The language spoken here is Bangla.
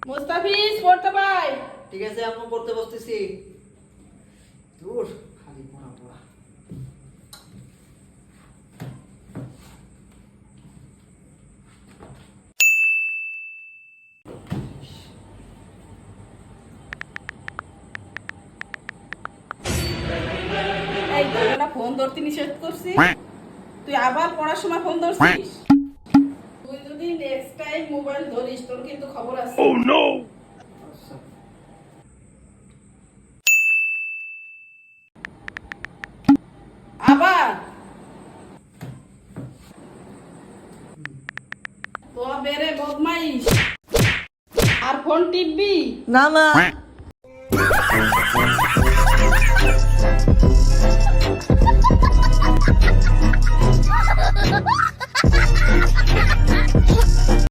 মুস্তাফিজ পড়তে পাই। ঠিক আছে আপু, পড়তে বসতেছি। দূর খালি পড়া পড়া। এই তোকে না ফোন ধরতে নিষেধ করছি, তুই আবার পড়ার সময় ফোন ধরছিস। তুই যদি নেক্সট টাইম মোবাইল ধরিস তোর কিন্তু খবর আছে। আচ্ছা। আবার তো বেরে বদমাইশ আর ফোন টিপবি না না।